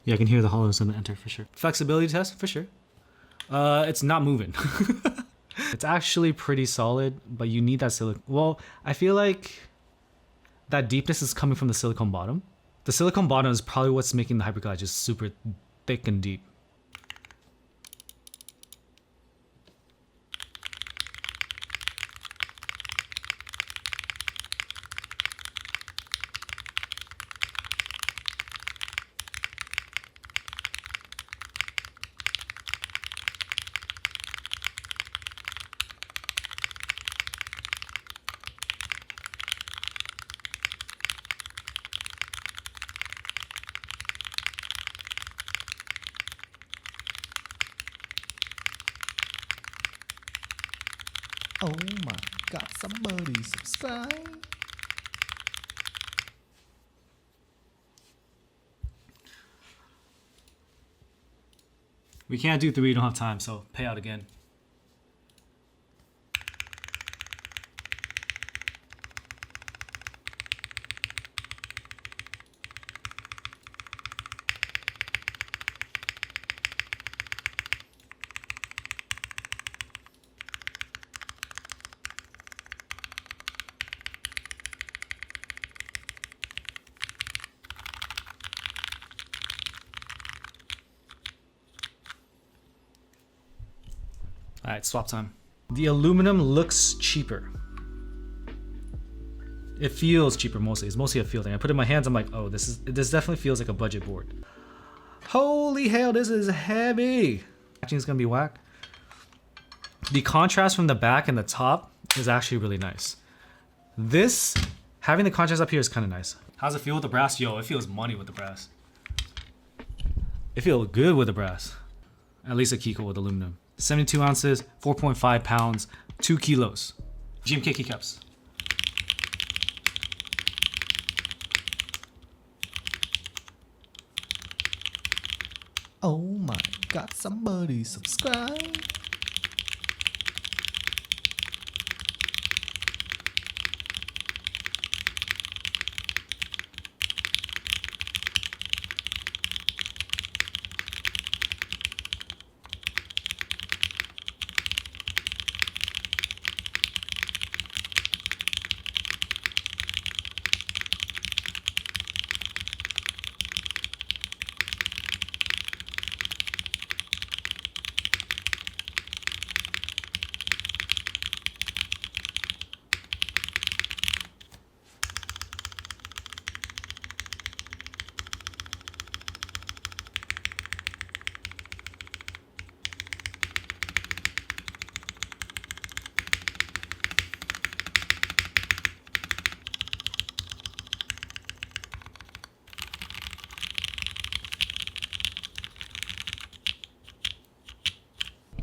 Yeah, I can hear the hollows in the enter for sure. Flexibility test for sure. It's not moving. It's actually pretty solid, but you need that silicone. Well, I feel like that deepness is coming from the silicone bottom. The silicone bottom is probably what's making the Hyperglide just super thick and deep. Oh my god, somebody subscribe. We can't do 3, we don't have time, so pay out again. All right, swap time. The aluminum looks cheaper. It feels cheaper mostly. It's mostly a feel thing. I put it in my hands, I'm like, oh, this definitely feels like a budget board. Holy hell, this is heavy. Packaging is gonna be whack. The contrast from the back and the top is actually really nice. This, having the contrast up here is kind of nice. How's it feel with the brass? Yo, it feels money with the brass. It feels good with the brass. At least a Keycaps with aluminum. 72 ounces, 4.5 pounds, 2 kilos. GMK keycaps. Oh my god, somebody subscribe.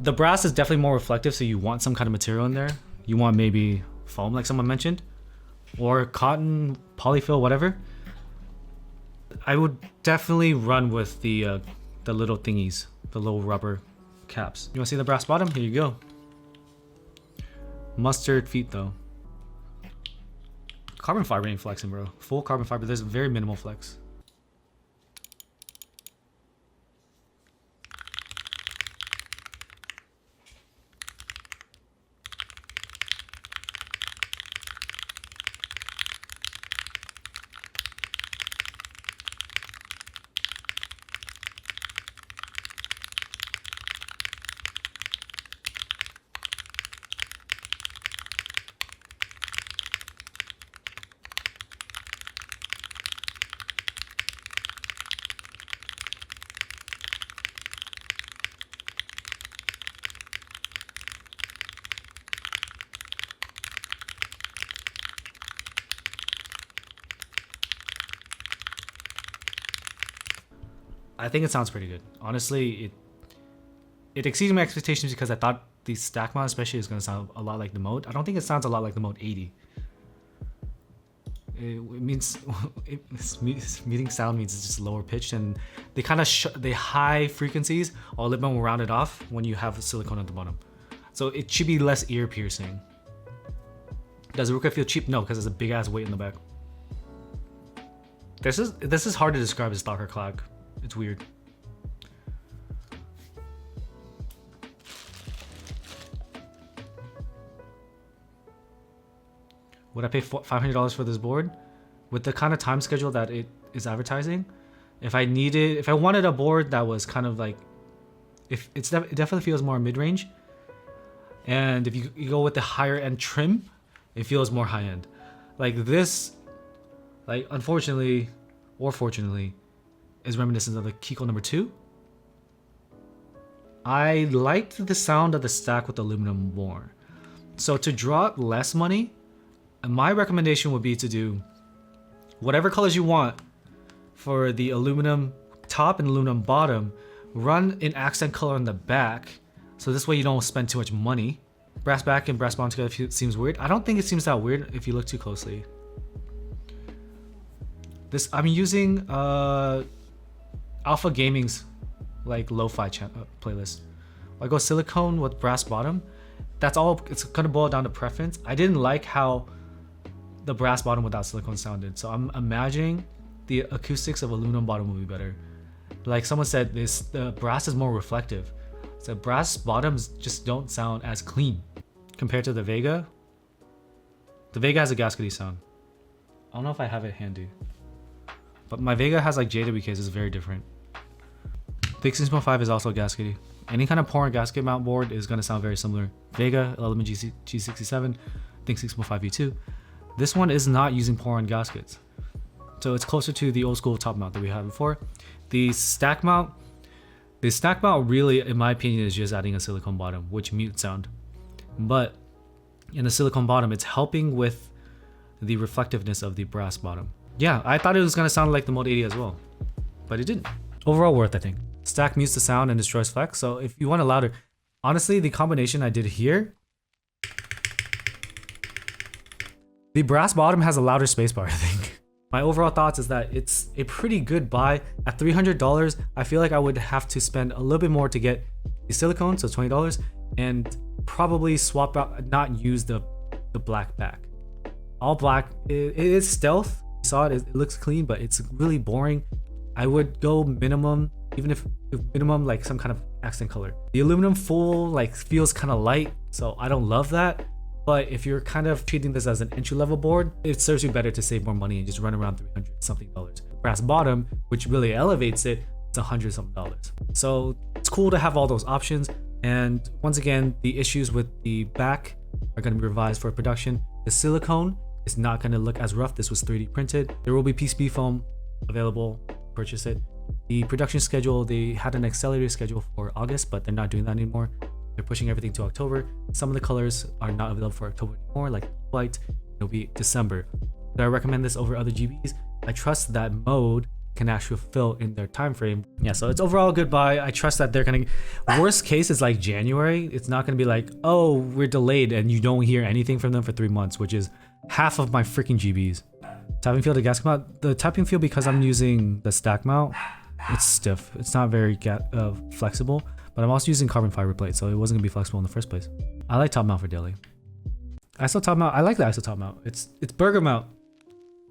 The brass is definitely more reflective, so you want some kind of material in there. You want maybe foam, like someone mentioned, or cotton, polyfill, whatever. I would definitely run with the little thingies, the little rubber caps. You want to see the brass bottom? Here you go. Mustard feet though. Carbon fiber ain't flexing, bro. Full carbon fiber. There's very minimal flex. I think it sounds pretty good. Honestly, it exceeded my expectations because I thought the stack mount especially is going to sound a lot like the Mode. I don't think it sounds a lot like the Mode 80. It means muting sound means it's just lower pitched, and they kind of the high frequencies are a little bit more rounded off when you have silicone at the bottom. So it should be less ear piercing. Does the Ruka feel cheap? No, because there's a big ass weight in the back. This is hard to describe as stock or clack. It's weird. Would I pay $500 for this board? With the kind of time schedule that it is advertising, if I wanted a board that was kind of like, it definitely feels more mid-range, and if you go with the higher end trim, it feels more high end. Like this, like unfortunately or fortunately, is reminiscent of the Keycaps number 2. I liked the sound of the stack with aluminum more. So to draw less money, my recommendation would be to do whatever colors you want for the aluminum top and aluminum bottom. Run an accent color on the back, so this way you don't spend too much money. Brass back and brass bottom together seems weird. I don't think it seems that weird if you look too closely. This I'm using Alpha Gaming's like lo-fi playlist. I go silicone with brass bottom. That's all. It's gonna boil down to preference. I didn't like how the brass bottom without silicone sounded, so I'm imagining the acoustics of aluminum bottom will be better. Like someone said, the brass is more reflective, so brass bottoms just don't sound as clean compared to the Vega. The Vega has a gaskety sound. I don't know if I have it handy, but my Vega has like JWKs. It's very different. The 6.5 is also gaskety. Any kind of pour gasket mount board is going to sound very similar. Vega, Element G67, think 6.5 V2. This one is not using pour-on gaskets, so it's closer to the old school top mount that we had before. The stack mount really, in my opinion, is just adding a silicone bottom, which mute sound. But in the silicone bottom, it's helping with the reflectiveness of the brass bottom. Yeah, I thought it was going to sound like the Mode 80 as well, but it didn't. Overall worth, I think. Stack mutes the sound and destroys flex, so if you want a louder, honestly, the combination I did here, the brass bottom has a louder spacebar, I think. My overall thoughts is that it's a pretty good buy. At $300, I feel like I would have to spend a little bit more to get the silicone, so $20, and probably swap out, not use the black back. All black, it is stealth. You saw it, it looks clean, but it's really boring. I would go minimum, even if minimum like some kind of accent color. The aluminum full like feels kind of light, so I don't love that. But if you're kind of treating this as an entry-level board, it serves you better to save more money and just run around $300 something. Brass bottom, which really elevates it, it's $100 something. So it's cool to have all those options. And once again, the issues with the back are going to be revised for production. The silicone is not going to look as rough. This was 3D printed. There will be PCB foam available. Purchase it. The production schedule, they had an accelerated schedule for August, but they're not doing that anymore. They're pushing everything to October. Some of the colors are not available for October anymore, like white. It'll be December. So I recommend this over other GBs. I trust that Mode can actually fill in their time frame. Yeah, so it's overall a good buy. I trust that they're gonna, worst case is like January. It's not gonna be like, oh, we're delayed and you don't hear anything from them for 3 months, which is half of my freaking GBs. Tapping feel to gasket mount. The tapping feel, because I'm using the stack mount, it's stiff. It's not very flexible, but I'm also using carbon fiber plate, so it wasn't gonna be flexible in the first place. I like top mount for daily. ISO top mount, I like the ISO top mount. It's burger mount,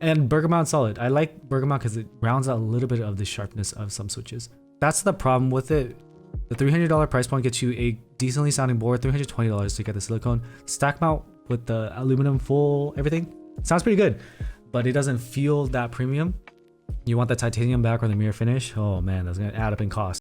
and burger mount solid. I like burger mount because it rounds out a little bit of the sharpness of some switches. That's the problem with it. The $300 price point gets you a decently sounding board. $320 to get the silicone. Stack mount with the aluminum full everything sounds pretty good, but it doesn't feel that premium. You want the titanium back or the mirror finish? Oh man, that's gonna add up in cost.